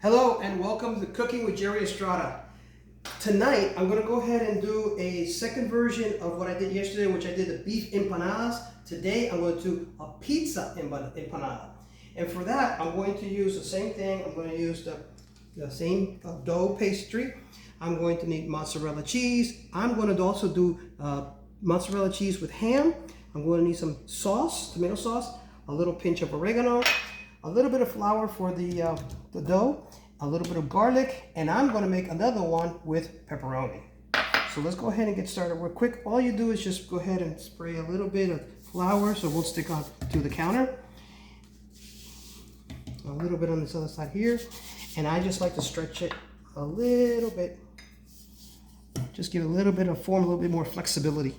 Hello and welcome to Cooking with Jerry Estrada. Tonight I'm going to go ahead and do a second version of what I did yesterday, which I did the beef empanadas. Today I'm going to do a pizza empanada. And for that I'm going to use the same thing. I'm going to use the same dough pastry. I'm going to need mozzarella cheese. I'm going to also do mozzarella cheese with ham. I'm going to need some sauce, tomato sauce, a little pinch of oregano, a little bit of flour for the dough, a little bit of garlic, and I'm going to make another one with pepperoni. So let's go ahead and get started real quick. All you do is just go ahead and spray a little bit of flour so it won't stick on to the counter. A little bit on this other side here, and I just like to stretch it a little bit. Just give it a little bit of form, a little bit more flexibility.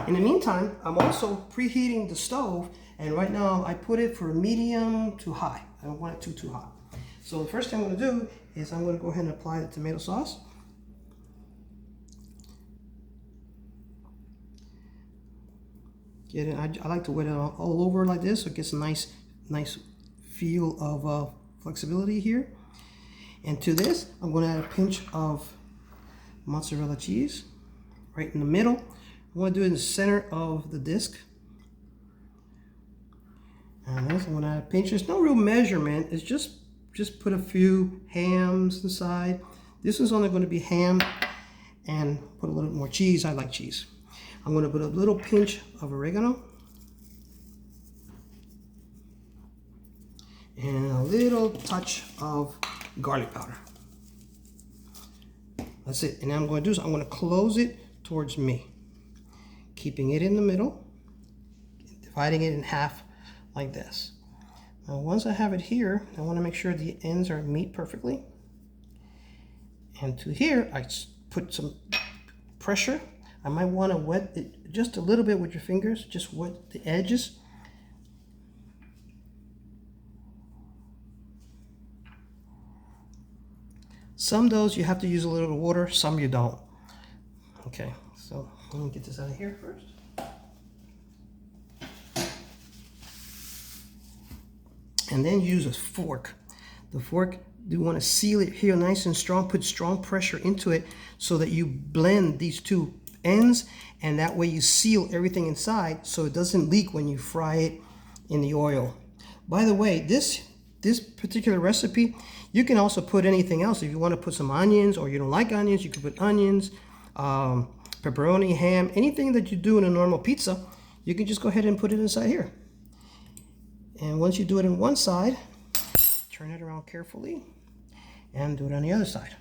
In the meantime, I'm also preheating the stove, and right now I put it for medium to high. I don't want it too hot. So the first thing I'm going to do is I'm going to go ahead and apply the tomato sauce. Get it. I like to wet it all over like this so it gets a nice feel of flexibility here. And to this, I'm going to add a pinch of mozzarella cheese right in the middle. I want to do it in the center of the disc. And this, I'm going to add a pinch. There's no real measurement. It's just put a few hams inside. This is only going to be ham and put a little more cheese. I like cheese. I'm going to put a little pinch of oregano and a little touch of garlic powder. That's it. And now I'm going to do is I'm going to close it towards me, keeping it in the middle, dividing it in half like this. Now once I have it here, I want to make sure the ends are meet perfectly. And to here, I put some pressure. I might want to wet it just a little bit with your fingers, just wet the edges. Some doughs you have to use a little water, some you don't. Okay, so let me get this out of here first. And then use a fork. The fork, you want to seal it here nice and strong, put strong pressure into it so that you blend these two ends, and that way you seal everything inside so it doesn't leak when you fry it in the oil. By the way, this particular recipe, you can also put anything else. If you want to put some onions or you don't like onions, you can put onions, pepperoni, ham, anything that you do in a normal pizza, you can just go ahead and put it inside here. And once you do it on one side, turn it around carefully and do it on the other side.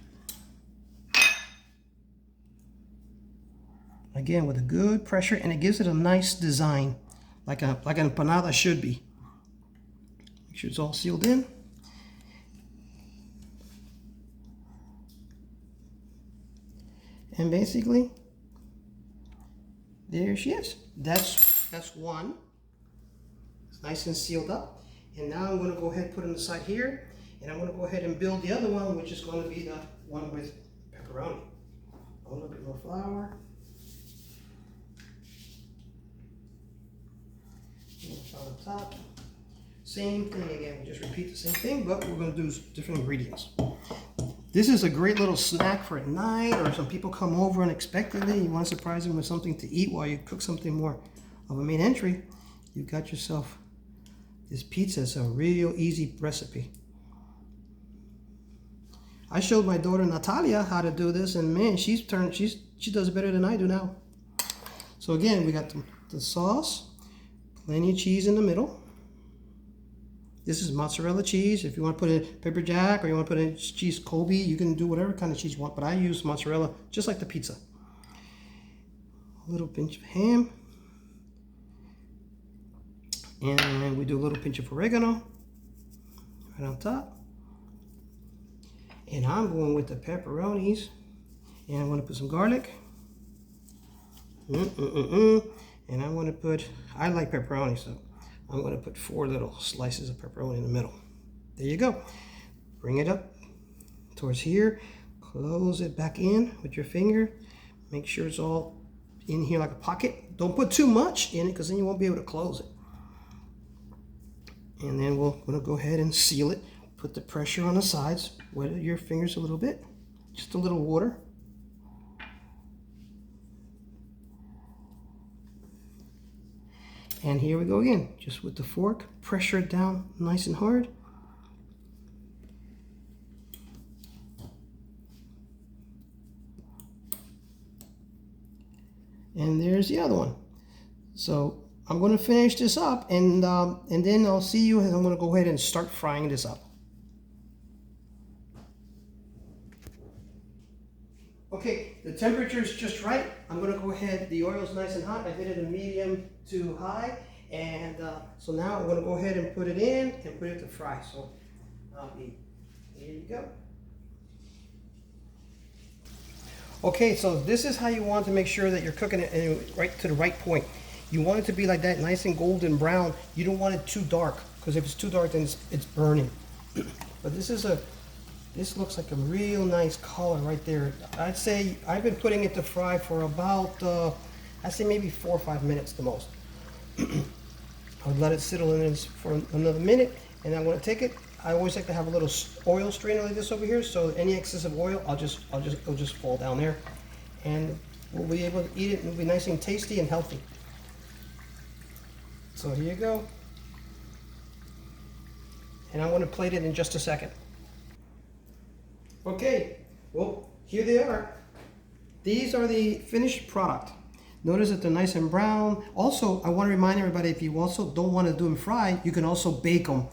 Again, with a good pressure, and it gives it a nice design, like an empanada should be. Make sure it's all sealed in. And basically, there she is. That's one. Nice and sealed up. And now I'm going to go ahead and put it on the side here, and I'm going to go ahead and build the other one, which is going to be the one with pepperoni. A little bit more flour. On the top. Same thing again. We just repeat the same thing, but we're going to do different ingredients. This is a great little snack for at night, or some people come over unexpectedly. You want to surprise them with something to eat while you cook something more of a main entry. You got yourself this pizza. Is a real easy recipe. I showed my daughter Natalia how to do this, and man, she does it better than I do now. So again, we got the sauce, plenty of cheese in the middle. This is mozzarella cheese. If you want to put in pepper jack or you want to put in cheese Colby, you can do whatever kind of cheese you want, but I use mozzarella just like the pizza. A little pinch of ham. And we do a little pinch of oregano right on top. And I'm going with the pepperonis. And I'm going to put some garlic. And I'm going to put, I like pepperoni, so I'm going to put 4 little slices of pepperoni in the middle. There you go. Bring it up towards here. Close it back in with your finger. Make sure it's all in here like a pocket. Don't put too much in it because then you won't be able to close it. And then we're going to go ahead and seal it put the pressure on the sides, wet your fingers a little bit, just a little water. And here we go again, just with the fork, pressure it down nice and hard. And there's the other one. So I'm going to finish this up, and then I'll see you, and I'm going to go ahead and start frying this up. Okay, the temperature is just right. I'm going to go ahead, the oil's nice and hot. I did it in medium to high, and so now I'm going to go ahead and put it in and put it to fry. So here you go. Okay, so this is how you want to make sure that you're cooking it right to the right point. You want it to be like that, nice and golden brown. You don't want it too dark, because if it's too dark, then it's burning. But this looks like a real nice color right there. I'd say I've been putting it to fry for about, I'd say maybe 4 or 5 minutes the most. I'll let it settle in this for another minute, and I'm going to take it. I always like to have a little oil strainer like this over here, so any excess of oil, it'll just fall down there, and we'll be able to eat it, and it'll be nice and tasty and healthy. So here you go, and I'm going to plate it in just a second. Okay, well, here they are. These are the finished product. Notice that they're nice and brown. Also, I want to remind everybody, if you also don't want to do them fried, you can also bake them.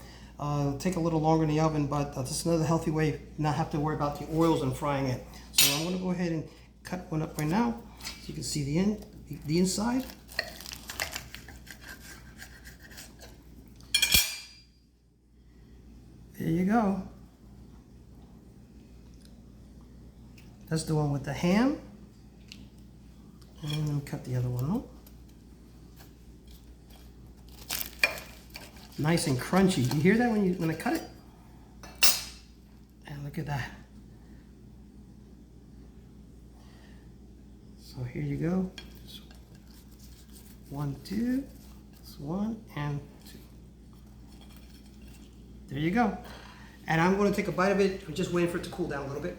Take a little longer in the oven, but this is another healthy way, not have to worry about the oils and frying it. So I'm going to go ahead and cut one up right now, so you can see the inside. There you go. That's the one with the ham. And let me cut the other one up. Nice and crunchy. You hear that when I cut it? And look at that. So here you go. 1, 2. That's 1 and 2. There you go. And I'm going to take a bite of it. I'm just waiting for it to cool down a little bit.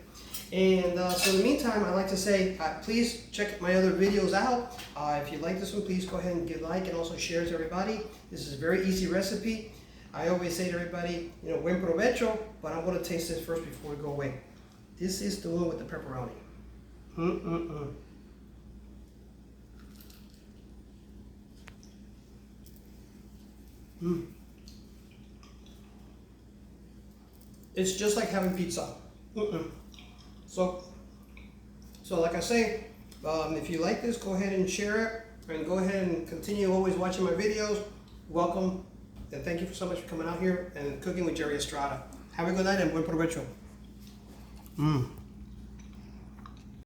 And so in the meantime, I'd like to say, please check my other videos out. If you like this one, please go ahead and give a like and also share it to everybody. This is a very easy recipe. I always say to everybody, buen provecho, but I'm going to taste this first before we go away. This is the one with the pepperoni. It's just like having pizza. So like I say, if you like this, go ahead and share it, and go ahead and continue always watching my videos. Welcome, and thank you so much for coming out here and cooking with Jerry Estrada. Have a good night and buen provecho.